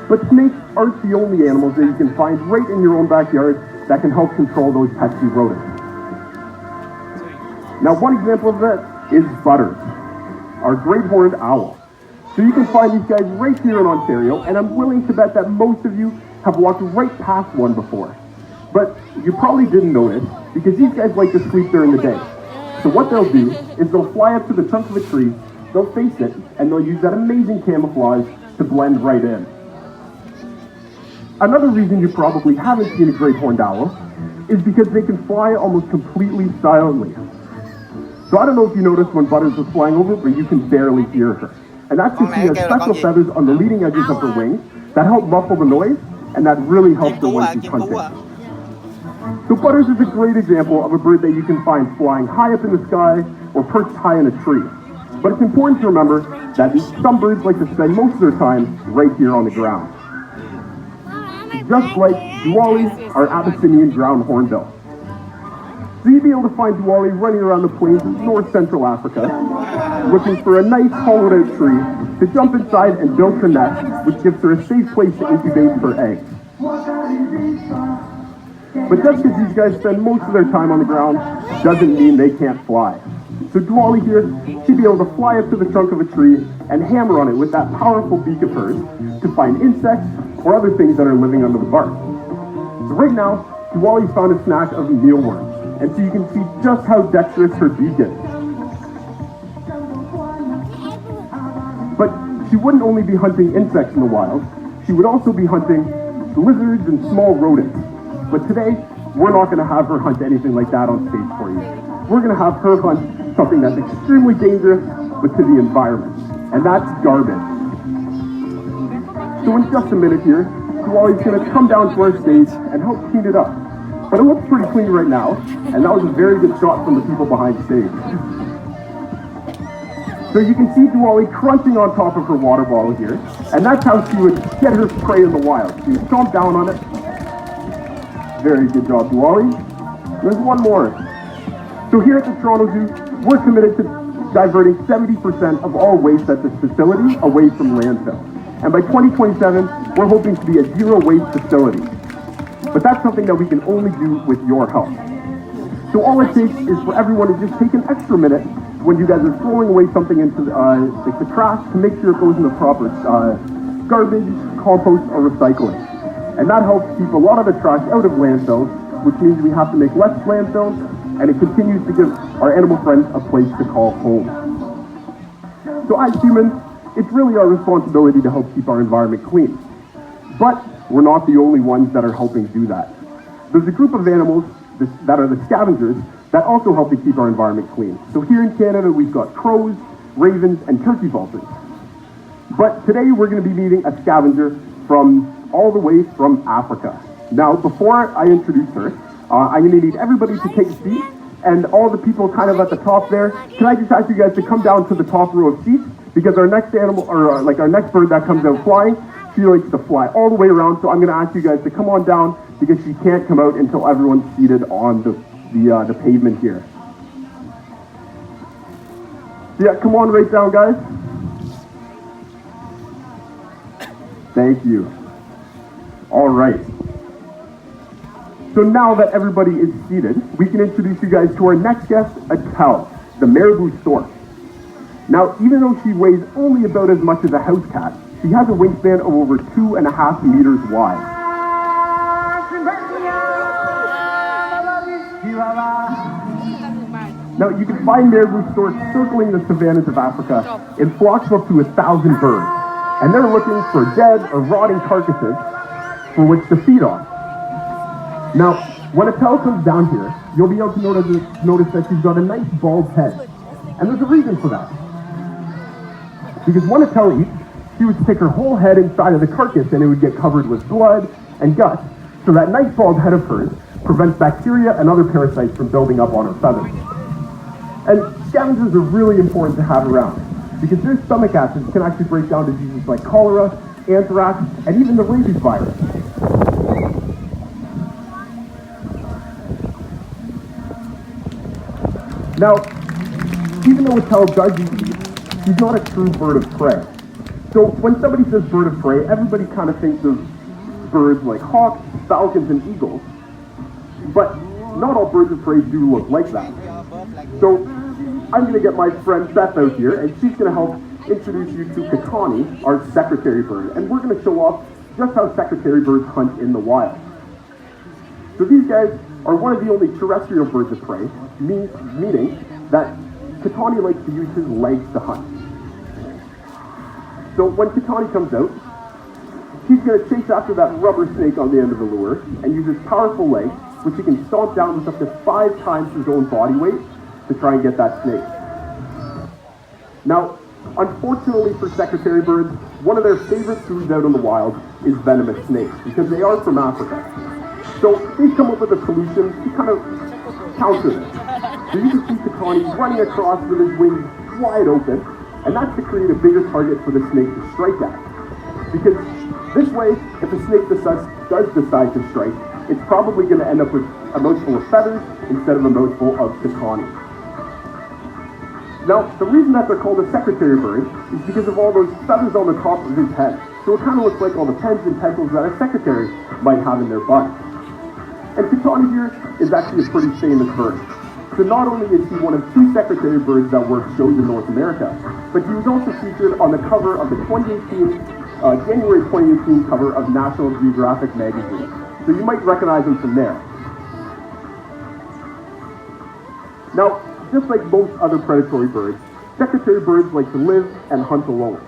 But snakes aren't the only animals that you can find right in your own backyard that can help control those pesky rodents. Now, one example of that is Butters, our great horned owl. So you can find these guys right here in Ontario, and I'm willing to bet that most of you have walked right past one before. But you probably didn't notice, because these guys like to sleep during the day. So what they'll do is they'll fly up to the trunk of a tree, they'll face it, and they'll use that amazing camouflage to blend right in. Another reason you probably haven't seen a great horned owl is because they can fly almost completely silently. So I don't know if you noticed when Butters was flying over, but you can barely hear her. And that's because she has special feathers on the leading edges of her wings that help muffle the noise, and that really helps her when she's hunting. So Butters is a great example of a bird that you can find flying high up in the sky or perched high in a tree. But it's important to remember that some birds like to spend most of their time right here on the ground. Just like Duali, our Abyssinian ground hornbill. So you'd be able to find Duali running around the plains of North Central Africa, looking for a nice hollowed out tree to jump inside and build her nest, which gives her a safe place to incubate her eggs. But just because these guys spend most of their time on the ground doesn't mean they can't fly. So Duali here, she'd be able to fly up to the trunk of a tree and hammer on it with that powerful beak of hers to find insects or other things that are living under the bark. So right now, Duali's found a snack of mealworms, and so you can see just how dexterous her beak is. But she wouldn't only be hunting insects in the wild, she would also be hunting lizards and small rodents. But today, we're not going to have her hunt anything like that on stage for you. We're going to have her hunt something that's extremely dangerous, but to the environment, and that's garbage. So in just a minute here, Duali's going to come down to our stage and help clean it up. But it looks pretty clean right now, and that was a very good shot from the people behind stage. So you can see Duali crunching on top of her water bottle here, and that's how she would get her prey in the wild. She would stomp down on it. Very good job, Duali. There's one more. So here at the Toronto Zoo, we're committed to diverting 70% of all waste at this facility away from landfill. And by 2027, we're hoping to be a zero waste facility. But that's something that we can only do with your help. So all it takes is for everyone to just take an extra minute when you guys are throwing away something into like the trash to make sure it goes in the proper garbage, compost, or recycling. And that helps keep a lot of the trash out of landfills, which means we have to make less landfills, and it continues to give our animal friends a place to call home. So as humans, it's really our responsibility to help keep our environment clean. But we're not the only ones that are helping do that. There's a group of animals that are the scavengers that also help to keep our environment clean. So here in Canada, we've got crows, ravens, and turkey vultures. But today we're going to be meeting a scavenger from all the way from Africa. Now, before I introduce her, I'm going to need everybody to take a seat, and all the people kind of at the top there, can I just ask you guys to come down to the top row of seats, because our next animal, or our next bird that comes out flying, she likes to fly all the way around, so I'm going to ask you guys to come on down, because she can't come out until everyone's seated on the pavement here. So yeah, come on right down, guys. Thank you. All right. So now that everybody is seated, we can introduce you guys to our next guest, Attell, the marabou stork. Now, even though she weighs only about as much as a house cat, she has a wingspan of over 2.5 meters wide. Now, you can find marabou storks circling the savannas of Africa in flocks of up to 1,000 birds, and they're looking for dead or rotting carcasses for which to feed on. Now, when Attell comes down here, you'll be able to notice that she's got a nice bald head. And there's a reason for that. Because when Attell eats, she would stick her whole head inside of the carcass and it would get covered with blood and guts. So that nice bald head of hers prevents bacteria and other parasites from building up on her feathers. And scavengers are really important to have around because their stomach acids can actually break down diseases like cholera, anthrax, and even the rabies virus. Now, even though Attell does eat meat, she's not a true bird of prey. So when somebody says bird of prey, everybody kind of thinks of birds like hawks, falcons, and eagles. But not all birds of prey do look like that. So I'm going to get my friend Beth out here, and she's going to help introduce you to Katani, our secretary bird. And we're going to show off just how secretary birds hunt in the wild. So these guys are one of the only terrestrial birds of prey, meaning that Katani likes to use his legs to hunt. So when Katani comes out, he's going to chase after that rubber snake on the end of the lure and use his powerful legs, which he can stomp down with up to 5 times his own body weight to try and get that snake. Now, unfortunately for secretary birds, one of their favorite foods out in the wild is venomous snakes because they are from Africa. So they've come up with a solution to kind of counter this. So you can see Katani running across with his wings wide open, and that's to create a bigger target for the snake to strike at. Because this way, if a snake does decide to strike, it's probably going to end up with a mouthful of feathers instead of a mouthful of Katani. Now, the reason that they're called a secretary bird is because of all those feathers on the top of his head. So it kind of looks like all the pens and pencils that a secretary might have in their butt. And Katani here is actually a pretty famous bird. So not only is he one of 2 secretary birds that were shows in North America, but he was also featured on the cover of the January 2018 cover of National Geographic magazine. So you might recognize him from there. Now, just like most other predatory birds, secretary birds like to live and hunt alone.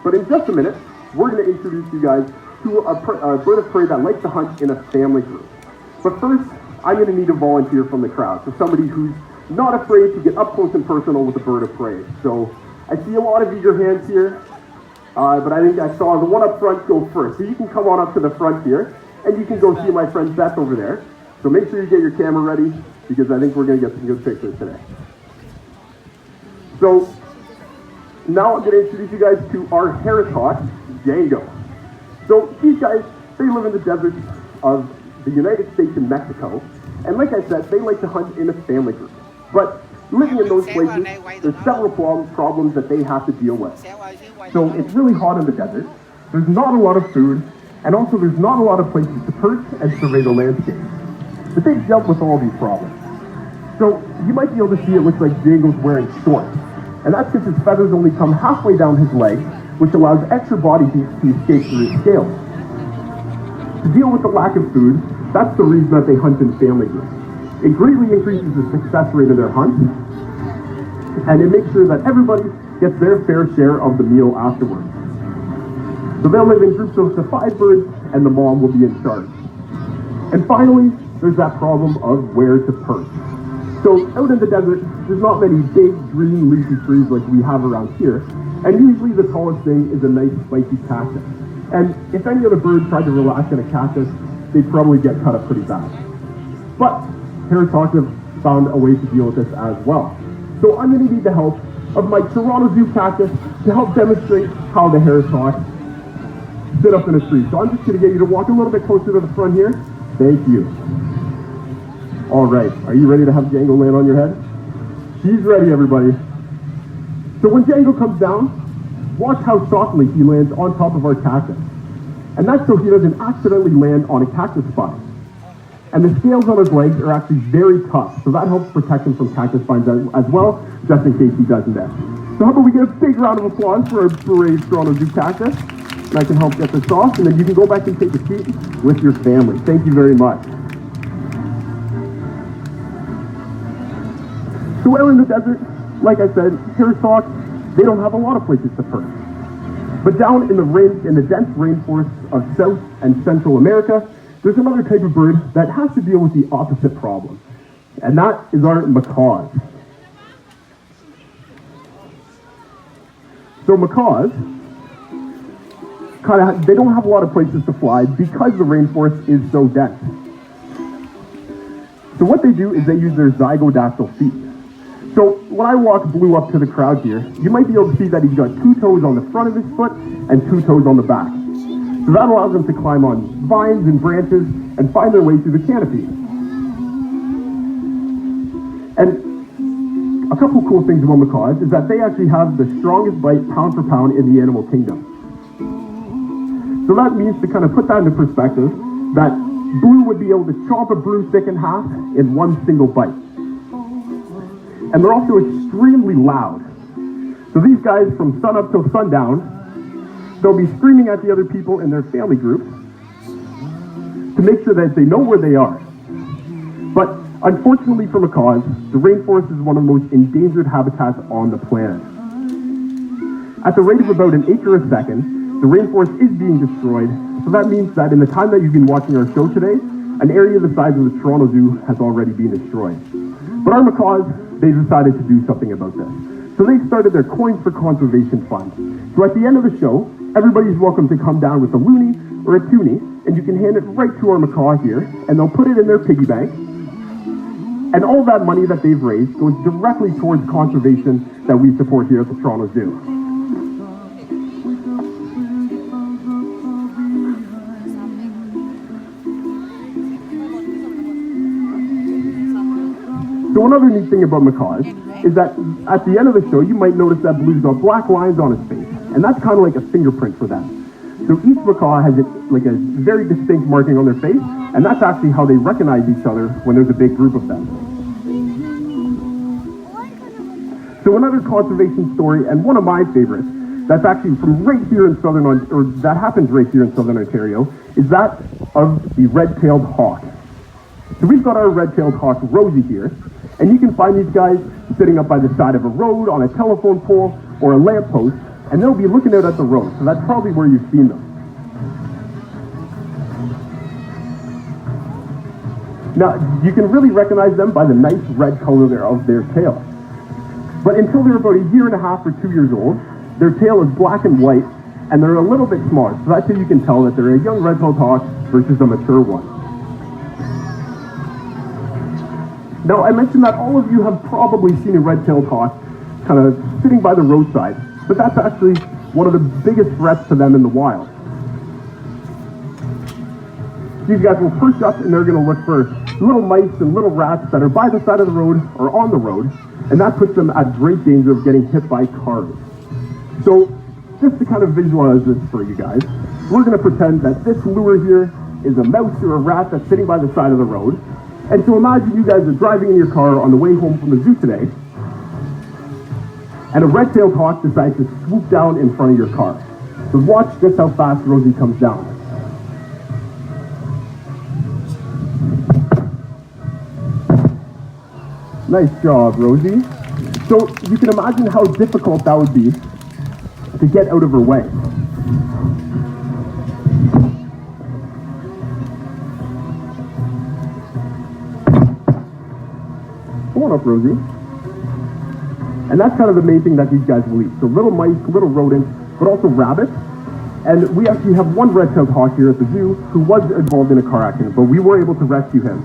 But in just a minute, we're going to introduce you guys to a bird of prey that likes to hunt in a family group. But first, I'm going to need a volunteer from the crowd, so somebody who's not afraid to get up close and personal with a bird of prey. So I see a lot of eager hands here, but I think I saw the one up front go first. So you can come on up to the front here, and you can go see my friend Beth over there. So make sure you get your camera ready, because I think we're going to get some good pictures today. So now I'm going to introduce you guys to our Harris hawk, Django. So these guys, they live in the deserts of the United States and Mexico, and like I said, they like to hunt in a family group. But living in those places, there's several problems that they have to deal with. So it's really hot in the desert, there's not a lot of food, and also there's not a lot of places to perch and survey the landscape. But they've dealt with all these problems. So you might be able to see it looks like Django's wearing shorts, and that's because his feathers only come halfway down his leg, which allows extra body heat to escape through his scales. To deal with the lack of food, that's the reason that they hunt in family groups. It greatly increases the success rate of their hunt, and it makes sure that everybody gets their fair share of the meal afterwards. So they'll live in groups of up to 5 birds, and the mom will be in charge. And finally, there's that problem of where to perch. So out in the desert, there's not many big, green, leafy trees like we have around here, and usually the tallest thing is a nice, spiky cactus. And if any other bird tried to relax in a cactus, they'd probably get cut up pretty bad. But Harris hawks have found a way to deal with this as well. So I'm going to need the help of my Toronto Zoo cactus to help demonstrate how the Harris hawk sit up in a tree. So I'm just going to get you to walk a little bit closer to the front here. Thank you. All right, are you ready to have Django land on your head? She's ready, everybody. So when Django comes down, watch how softly he lands on top of our cactus. And that's so he doesn't accidentally land on a cactus spine. And the scales on his legs are actually very tough, so that helps protect him from cactus spines as well, just in case he doesn't there. So how about we get a big round of applause for our brave Toronto Zoo cactus? And I can help get this off, and then you can go back and take a seat with your family. Thank you very much. So out in the desert, like I said, Harris hawks, they don't have a lot of places to perch. But down in the dense rainforests of South and Central America, there's another type of bird that has to deal with the opposite problem, and that is our macaws. So macaws, they don't have a lot of places to fly because the rainforest is so dense. So what they do is they use their zygodactyl feet. So when I walk Blue up to the crowd here, you might be able to see that he's got 2 toes on the front of his foot and 2 toes on the back. So that allows them to climb on vines and branches and find their way through the canopy. And A couple cool things about macaws is that they actually have the strongest bite pound for pound in the animal kingdom. So that means, to kind of put that into perspective, that Blue would be able to chop a broomstick in half in one single bite. And they're also extremely loud. So these guys, from sun up till sundown, they'll be screaming at the other people in their family groups to make sure that they know where they are. But unfortunately for macaws, the rainforest is one of the most endangered habitats on the planet. At the rate of about an acre a second, the rainforest is being destroyed. So that means that in the time that you've been watching our show today, an area the size of the Toronto Zoo has already been destroyed. But our macaws, they decided to do something about this. So they started their Coins for Conservation Fund. So at the end of the show, everybody's welcome to come down with a loonie or a toonie, and you can hand it right to our macaw here, and they'll put it in their piggy bank. And all that money that they've raised goes directly towards conservation that we support here at the Toronto Zoo. So another neat thing about macaws is that at the end of the show, you might notice that Blue's got black lines on his face, and that's kind of like a fingerprint for them. So each macaw has like a very distinct marking on their face, and that's actually how they recognize each other when there's a big group of them. So another conservation story, and one of my favorites, that's actually from right here in that happens right here in Southern Ontario, is that of the red-tailed hawk. So we've got our red-tailed hawk, Rosie, here, and you can find these guys sitting up by the side of a road, on a telephone pole, or a lamppost, and they'll be looking out at the road. So that's probably where you've seen them. Now, you can really recognize them by the nice red color of their tail. But until they're about a year and a half or 2 years old, their tail is black and white, and they're a little bit smaller. So that's how you can tell that they're a young red-tailed hawk versus a mature one. Now, I mentioned that all of you have probably seen a red-tailed hawk kind of sitting by the roadside, but that's actually one of the biggest threats to them in the wild. These guys will perch up and they're going to look for little mice and little rats that are by the side of the road or on the road, and that puts them at great danger of getting hit by cars. So, just to kind of visualize this for you guys, we're going to pretend that this lure here is a mouse or a rat that's sitting by the side of the road. And so imagine you guys are driving in your car on the way home from the zoo today, and a red-tailed hawk decides to swoop down in front of your car. So watch just how fast Rosie comes down. Nice job, Rosie. So you can imagine how difficult that would be to get out of her way. Come on up, Rosie. And that's kind of the main thing that these guys will eat. So little mice, little rodents, but also rabbits. And we actually have one red-tailed hawk here at the zoo who was involved in a car accident, but we were able to rescue him.